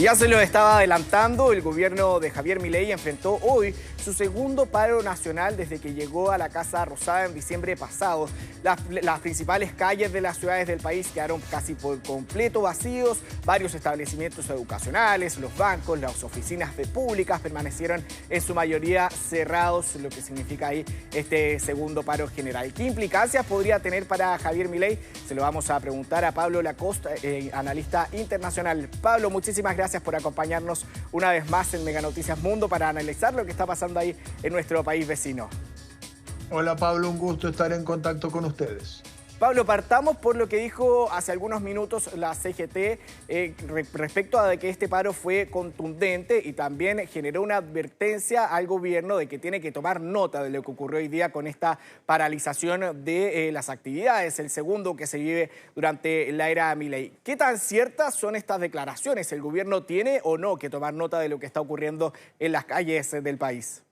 Ya se lo estaba adelantando, el gobierno de Javier Milei enfrentó hoy su segundo paro nacional desde que llegó a la Casa Rosada en diciembre pasado. Las principales calles de las ciudades del país quedaron casi por completo vacíos. Varios establecimientos educacionales, los bancos, las oficinas públicas permanecieron en su mayoría cerrados, lo que significa ahí este segundo paro general. ¿Qué implicancias podría tener para Javier Milei? Se lo vamos a preguntar a Pablo Lacoste, analista internacional. Pablo, muchísimas gracias por acompañarnos una vez más en Mega Noticias Mundo para analizar lo que está pasando ahí en nuestro país vecino. Hola Pablo, un gusto estar en contacto con ustedes. Pablo, partamos por lo que dijo hace algunos minutos la CGT respecto a que este paro fue contundente y también generó una advertencia al gobierno de que tiene que tomar nota de lo que ocurrió hoy día con esta paralización de las actividades, el segundo que se vive durante la era Milei. ¿Qué tan ciertas son estas declaraciones? ¿El gobierno tiene o no que tomar nota de lo que está ocurriendo en las calles del país?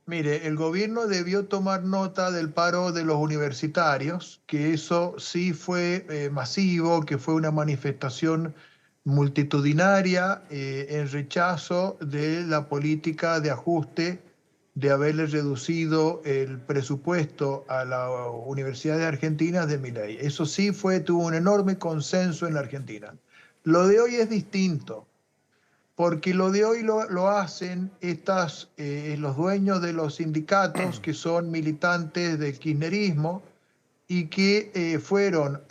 Mire, el gobierno debió tomar nota del paro de los universitarios, que eso sí fue masivo, que fue una manifestación multitudinaria en rechazo de la política de ajuste, de haberle reducido el presupuesto a las universidades argentinas de Milei. Eso sí tuvo un enorme consenso en la Argentina. Lo de hoy es distinto. Porque lo de hoy lo hacen los dueños de los sindicatos que son militantes del kirchnerismo y que fueron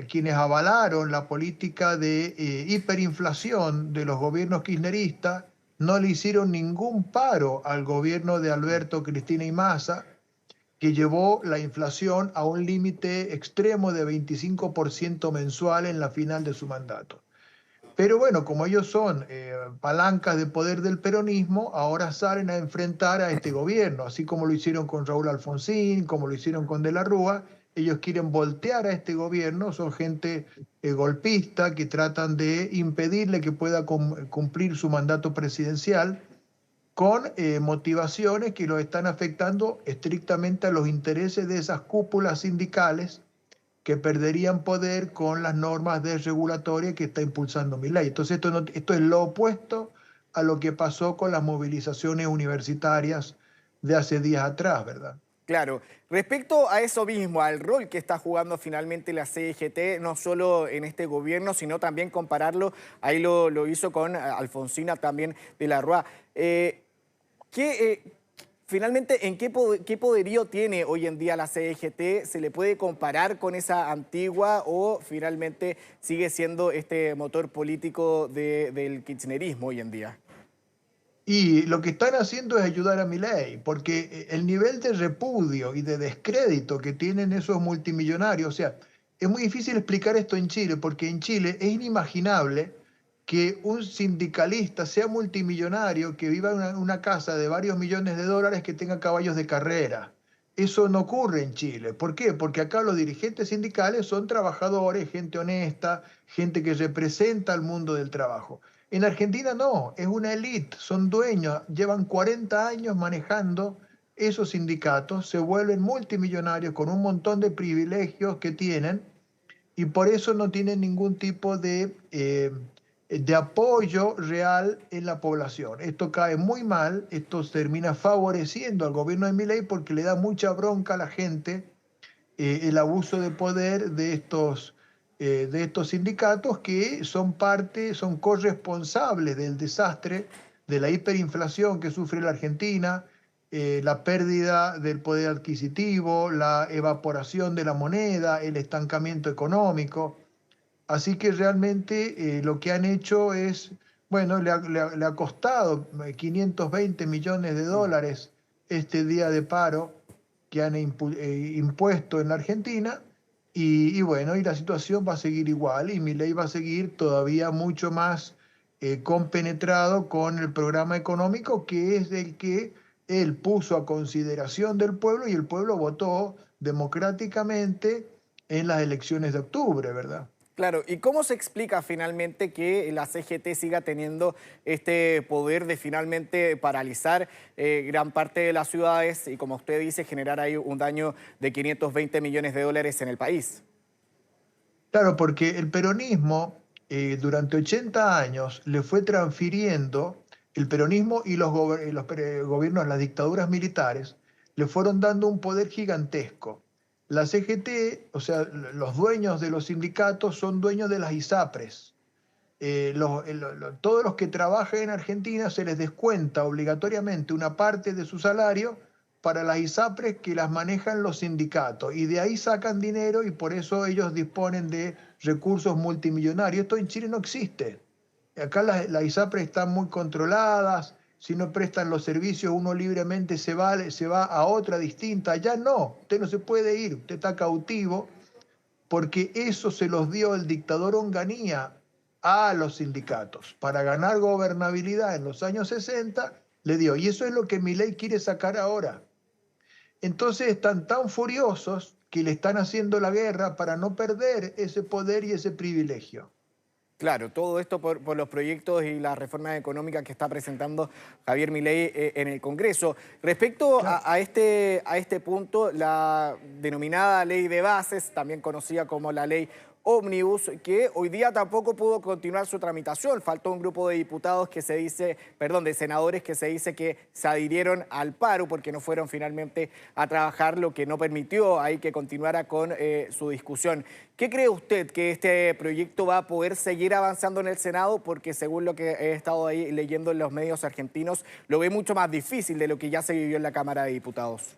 quienes avalaron la política de hiperinflación de los gobiernos kirchneristas, no le hicieron ningún paro al gobierno de Alberto, Cristina y Massa, que llevó la inflación a un límite extremo de 25% mensual en la final de su mandato. Pero bueno, como ellos son palancas de poder del peronismo, ahora salen a enfrentar a este gobierno, así como lo hicieron con Raúl Alfonsín, como lo hicieron con De la Rúa. Ellos quieren voltear a este gobierno, son gente golpista que tratan de impedirle que pueda cumplir su mandato presidencial con motivaciones que lo están afectando estrictamente a los intereses de esas cúpulas sindicales que perderían poder con las normas desregulatorias que está impulsando Milei. Entonces esto es lo opuesto a lo que pasó con las movilizaciones universitarias de hace días atrás, ¿verdad? Claro. Respecto a eso mismo, al rol que está jugando finalmente la CGT, no solo en este gobierno, sino también compararlo, ahí lo hizo con Alfonsina también de la Rúa. Finalmente, ¿en qué poderío tiene hoy en día la CGT? ¿Se le puede comparar con esa antigua o finalmente sigue siendo este motor político del kirchnerismo hoy en día? Y lo que están haciendo es ayudar a Milei, porque el nivel de repudio y de descrédito que tienen esos multimillonarios, o sea, es muy difícil explicar esto en Chile, porque en Chile es inimaginable que un sindicalista sea multimillonario, que viva en una casa de varios millones de dólares, que tenga caballos de carrera. Eso no ocurre en Chile. ¿Por qué? Porque acá los dirigentes sindicales son trabajadores, gente honesta, gente que representa al mundo del trabajo. En Argentina no, es una élite, son dueños, llevan 40 años manejando esos sindicatos, se vuelven multimillonarios con un montón de privilegios que tienen y por eso no tienen ningún tipo de apoyo real en la población. Esto cae muy mal, esto termina favoreciendo al gobierno de Milei porque le da mucha bronca a la gente el abuso de poder de estos sindicatos que son corresponsables del desastre, de la hiperinflación que sufre la Argentina, la pérdida del poder adquisitivo, la evaporación de la moneda, el estancamiento económico. Así que realmente lo que han hecho es, bueno, le ha costado 520 millones de dólares este día de paro que han impuesto en la Argentina y bueno, y la situación va a seguir igual y Milei va a seguir todavía mucho más compenetrado con el programa económico que es el que él puso a consideración del pueblo y el pueblo votó democráticamente en las elecciones de octubre, ¿verdad? Claro, ¿y cómo se explica finalmente que la CGT siga teniendo este poder de finalmente paralizar gran parte de las ciudades y, como usted dice, generar ahí un daño de 520 millones de dólares en el país? Claro, porque el peronismo durante 80 años le fue transfiriendo el peronismo y gobiernos, las dictaduras militares, le fueron dando un poder gigantesco. La CGT, o sea, los dueños de los sindicatos son dueños de las ISAPRES. Todos los que trabajan en Argentina se les descuenta obligatoriamente una parte de su salario para las ISAPRES que las manejan los sindicatos y de ahí sacan dinero y por eso ellos disponen de recursos multimillonarios. Esto en Chile no existe. Acá las ISAPRES están muy controladas, si no prestan los servicios uno libremente se va a otra distinta. Allá no, usted no se puede ir, usted está cautivo porque eso se los dio el dictador Onganía a los sindicatos. Para ganar gobernabilidad en los años 60 le dio. Y eso es lo que Milei quiere sacar ahora. Entonces están tan furiosos que le están haciendo la guerra para no perder ese poder y ese privilegio. Claro, todo esto por los proyectos y las reformas económicas que está presentando Javier Milei en el Congreso. Respecto Claro. a este punto, la denominada ley de bases, también conocida como la ley Ómnibus, que hoy día tampoco pudo continuar su tramitación. Faltó un grupo de diputados que se dice, perdón, de senadores que se dice que se adhirieron al paro porque no fueron finalmente a trabajar, lo que no permitió ahí que continuara con su discusión. ¿Qué cree usted que este proyecto va a poder seguir avanzando en el Senado? Porque según lo que he estado ahí leyendo en los medios argentinos, lo ve mucho más difícil de lo que ya se vivió en la Cámara de Diputados.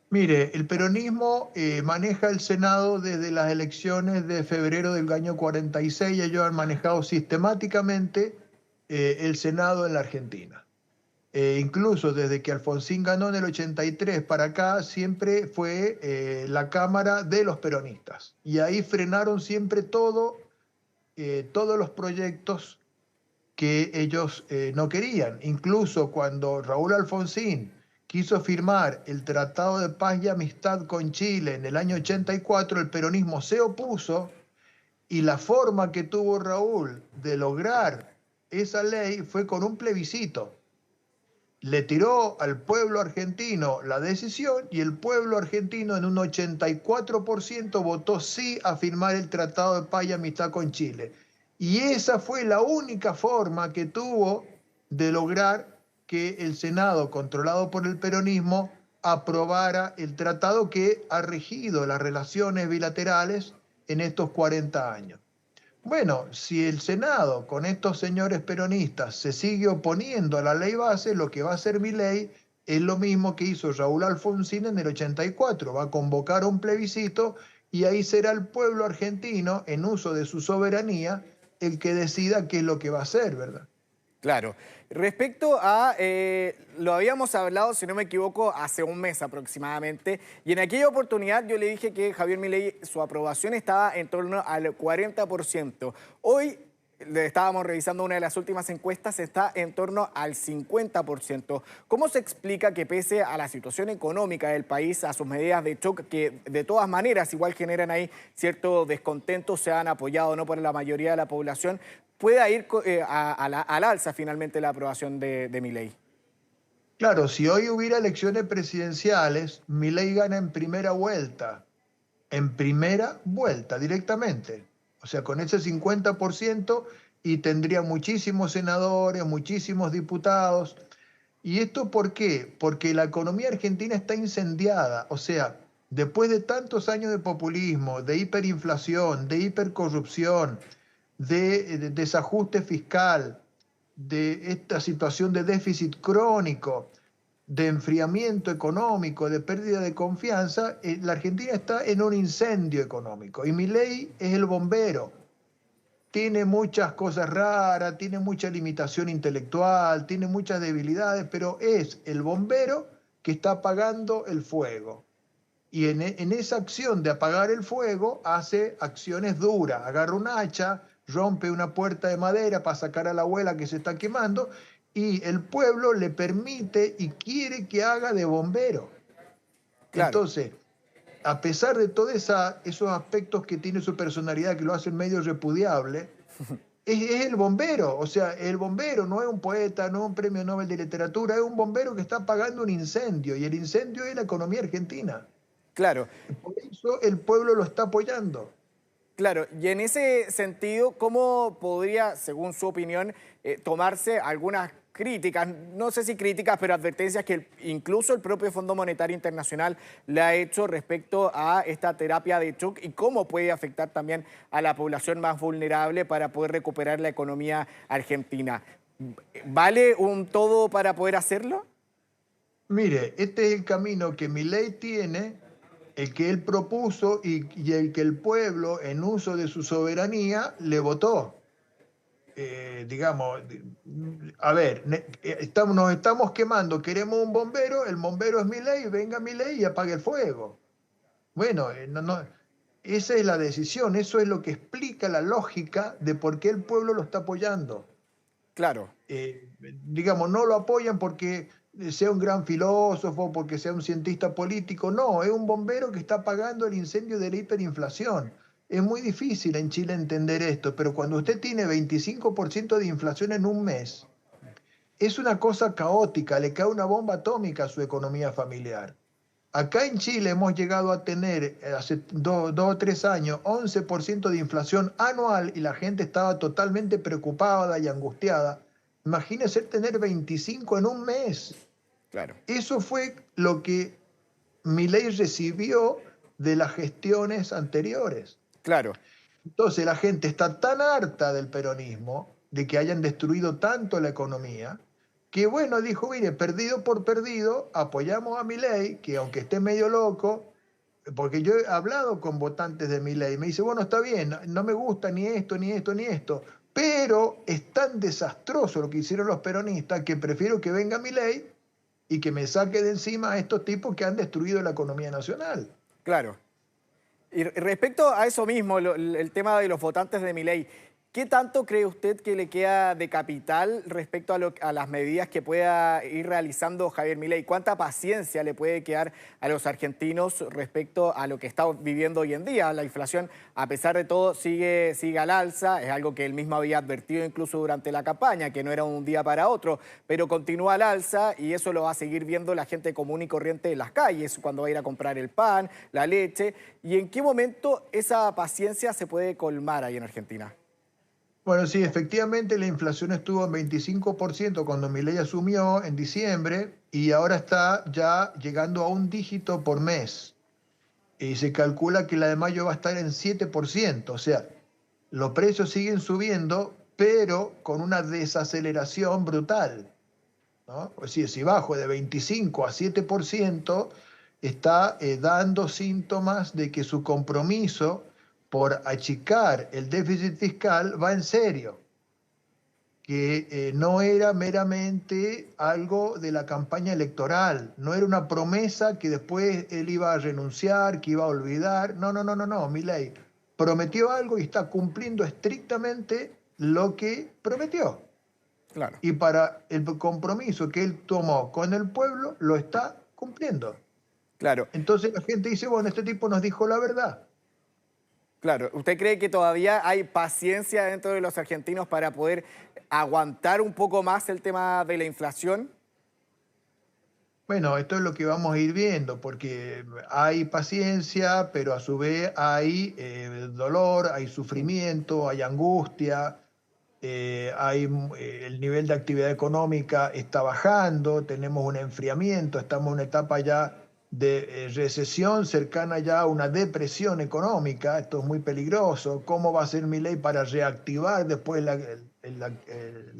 Mire, el peronismo maneja el Senado desde las elecciones de febrero del año 46. Ellos han manejado sistemáticamente el Senado en la Argentina. Incluso desde que Alfonsín ganó en el 83 para acá, siempre fue la Cámara de los peronistas. Y ahí frenaron siempre todos los proyectos que ellos no querían. Incluso cuando Raúl Alfonsín quiso firmar el Tratado de Paz y Amistad con Chile en el año 84, el peronismo se opuso y la forma que tuvo Raúl de lograr esa ley fue con un plebiscito. Le tiró al pueblo argentino la decisión y el pueblo argentino en un 84% votó sí a firmar el Tratado de Paz y Amistad con Chile. Y esa fue la única forma que tuvo de lograr que el Senado, controlado por el peronismo, aprobara el tratado que ha regido las relaciones bilaterales en estos 40 años. Bueno, si el Senado, con estos señores peronistas, se sigue oponiendo a la ley base, lo que va a hacer Milei es lo mismo que hizo Raúl Alfonsín en el 84. Va a convocar un plebiscito y ahí será el pueblo argentino, en uso de su soberanía, el que decida qué es lo que va a hacer, ¿verdad? Claro. Respecto a, lo habíamos hablado, si no me equivoco, hace un mes aproximadamente, y en aquella oportunidad yo le dije que Javier Milei, su aprobación estaba en torno al 40%. Hoy estábamos revisando una de las últimas encuestas, está en torno al 50%. ¿Cómo se explica que pese a la situación económica del país, a sus medidas de choque, que de todas maneras igual generan ahí cierto descontento, se han apoyado no por la mayoría de la población, pueda ir al alza finalmente la aprobación de Milei? Claro, si hoy hubiera elecciones presidenciales, Milei gana en primera vuelta directamente. O sea, con ese 50% y tendría muchísimos senadores, muchísimos diputados. ¿Y esto por qué? Porque la economía argentina está incendiada. O sea, después de tantos años de populismo, de hiperinflación, de hipercorrupción, de desajuste fiscal, de esta situación de déficit crónico, de enfriamiento económico, de pérdida de confianza, la Argentina está en un incendio económico. Y Milei es el bombero. Tiene muchas cosas raras, tiene mucha limitación intelectual, tiene muchas debilidades, pero es el bombero que está apagando el fuego. Y en esa acción de apagar el fuego hace acciones duras. Agarra un hacha, rompe una puerta de madera para sacar a la abuela que se está quemando y el pueblo le permite y quiere que haga de bombero. Claro. Entonces, a pesar de todos esos aspectos que tiene su personalidad que lo hacen medio repudiable, es el bombero. O sea, el bombero no es un poeta, no es un premio Nobel de literatura, es un bombero que está apagando un incendio y el incendio es la economía argentina. Claro. Por eso el pueblo lo está apoyando. Claro, y en ese sentido, ¿cómo podría, según su opinión, tomarse algunas críticas, no sé si críticas, pero advertencias que incluso el propio Fondo Monetario Internacional le ha hecho respecto a esta terapia de shock y cómo puede afectar también a la población más vulnerable para poder recuperar la economía argentina? ¿Vale un todo para poder hacerlo? Mire, este es el camino que Milei tiene, el que él propuso y el que el pueblo, en uso de su soberanía, le votó. Digamos, a ver, nos estamos quemando, queremos un bombero, el bombero es Milei, venga Milei y apague el fuego. Bueno, esa es la decisión, eso es lo que explica la lógica de por qué el pueblo lo está apoyando. Claro, Digamos, no lo apoyan porque sea un gran filósofo, porque sea un cientista político, no, es un bombero que está apagando el incendio de la hiperinflación. Es muy difícil en Chile entender esto, pero cuando usted tiene 25% de inflación en un mes, es una cosa caótica, le cae una bomba atómica a su economía familiar. Acá en Chile hemos llegado a tener hace 2 o 3 años 11% de inflación anual y la gente estaba totalmente preocupada y angustiada. Imagínese tener 25 en un mes. claro, Eso fue lo que Milei recibió de las gestiones anteriores. claro. Entonces la gente está tan harta del peronismo, de que hayan destruido tanto la economía, que bueno, dijo, mire, perdido por perdido, apoyamos a Milei, que aunque esté medio loco, porque yo he hablado con votantes de Milei, me dice, bueno, está bien, no me gusta ni esto, ni esto, ni esto, pero es tan desastroso lo que hicieron los peronistas que prefiero que venga Milei y que me saque de encima a estos tipos que han destruido la economía nacional. Claro. Y respecto a eso mismo, el tema de los votantes de Milei, ¿qué tanto cree usted que le queda de capital respecto a las medidas que pueda ir realizando Javier Milei? ¿Cuánta paciencia le puede quedar a los argentinos respecto a lo que está viviendo hoy en día? La inflación, a pesar de todo, sigue al alza, es algo que él mismo había advertido incluso durante la campaña, que no era un día para otro, pero continúa al alza y eso lo va a seguir viendo la gente común y corriente en las calles, cuando va a ir a comprar el pan, la leche. ¿Y en qué momento esa paciencia se puede colmar ahí en Argentina? Bueno, sí, efectivamente la inflación estuvo en 25% cuando Milei asumió en diciembre y ahora está ya llegando a un dígito por mes. Y se calcula que la de mayo va a estar en 7%. O sea, los precios siguen subiendo, pero con una desaceleración brutal, ¿no? Es decir, si bajo de 25 a 7%, está dando síntomas de que su compromiso por achicar el déficit fiscal va en serio, que no era meramente algo de la campaña electoral, no era una promesa que después él iba a renunciar, que iba a olvidar. No, no, no, no, no, Milei prometió algo y está cumpliendo estrictamente lo que prometió. Claro. Y para el compromiso que él tomó con el pueblo, lo está cumpliendo. Claro, Entonces la gente dice, bueno, este tipo nos dijo la verdad. claro. ¿Usted cree que todavía hay paciencia dentro de los argentinos para poder aguantar un poco más el tema de la inflación? Bueno, esto es lo que vamos a ir viendo, porque hay paciencia, pero a su vez hay dolor, hay sufrimiento, hay angustia, el nivel de actividad económica está bajando, tenemos un enfriamiento, estamos en una etapa ya de recesión cercana ya a una depresión económica. Esto es muy peligroso. ¿Cómo va a ser Milei para reactivar después la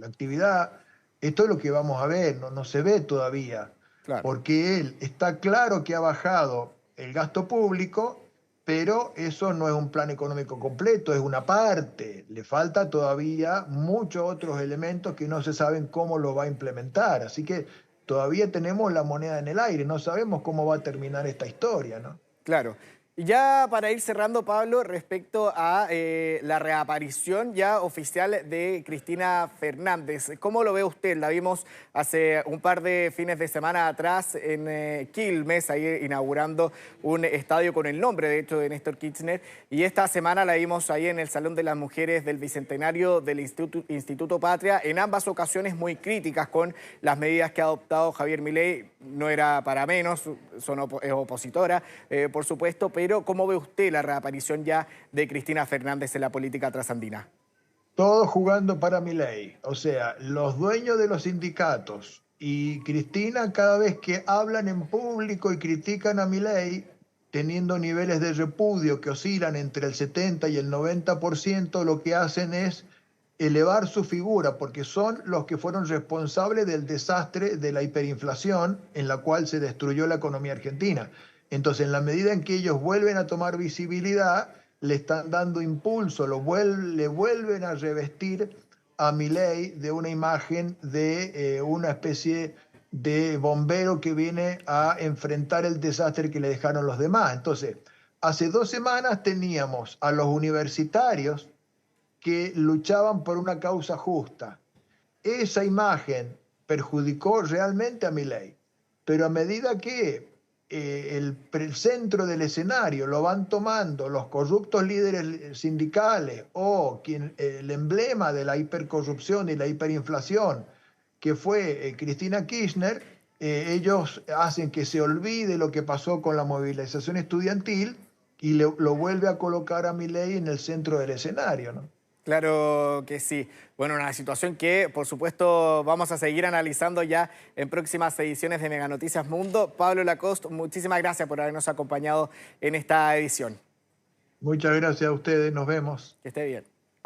actividad? Esto es lo que vamos a ver, no se ve todavía, Claro. porque él está claro que ha bajado el gasto público, pero eso no es un plan económico completo, es una parte. Le falta todavía muchos otros elementos que no se saben cómo lo va a implementar. Así que todavía tenemos la moneda en el aire, no sabemos cómo va a terminar esta historia, ¿no? Claro. Y ya para ir cerrando, Pablo, respecto a la reaparición ya oficial de Cristina Fernández, ¿cómo lo ve usted? La vimos hace un par de fines de semana atrás en Quilmes, ahí inaugurando un estadio con el nombre, de hecho, de Néstor Kirchner, y esta semana la vimos ahí en el Salón de las Mujeres del Bicentenario del Instituto Patria, en ambas ocasiones muy críticas con las medidas que ha adoptado Javier Milei. No era para menos, es opositora, por supuesto, pero pero ¿cómo ve usted la reaparición ya de Cristina Fernández en la política trasandina? Todos jugando para Milei, o sea, los dueños de los sindicatos y Cristina cada vez que hablan en público y critican a Milei, teniendo niveles de repudio que oscilan entre el 70 y el 90%, lo que hacen es elevar su figura, porque son los que fueron responsables del desastre de la hiperinflación en la cual se destruyó la economía argentina. Entonces, en la medida en que ellos vuelven a tomar visibilidad, le están dando impulso, le vuelven a revestir a Milei de una imagen de una especie de bombero que viene a enfrentar el desastre que le dejaron los demás. Entonces, hace 2 semanas teníamos a los universitarios que luchaban por una causa justa. Esa imagen perjudicó realmente a Milei, pero a medida que el centro del escenario lo van tomando los corruptos líderes sindicales o el emblema de la hipercorrupción y la hiperinflación, que fue Cristina Kirchner, ellos hacen que se olvide lo que pasó con la movilización estudiantil y lo vuelve a colocar a Milei en el centro del escenario, ¿no? Claro que sí. Bueno, una situación que, por supuesto, vamos a seguir analizando ya en próximas ediciones de Mega Noticias Mundo. Pablo Lacoste, muchísimas gracias por habernos acompañado en esta edición. Muchas gracias a ustedes, nos vemos. Que esté bien.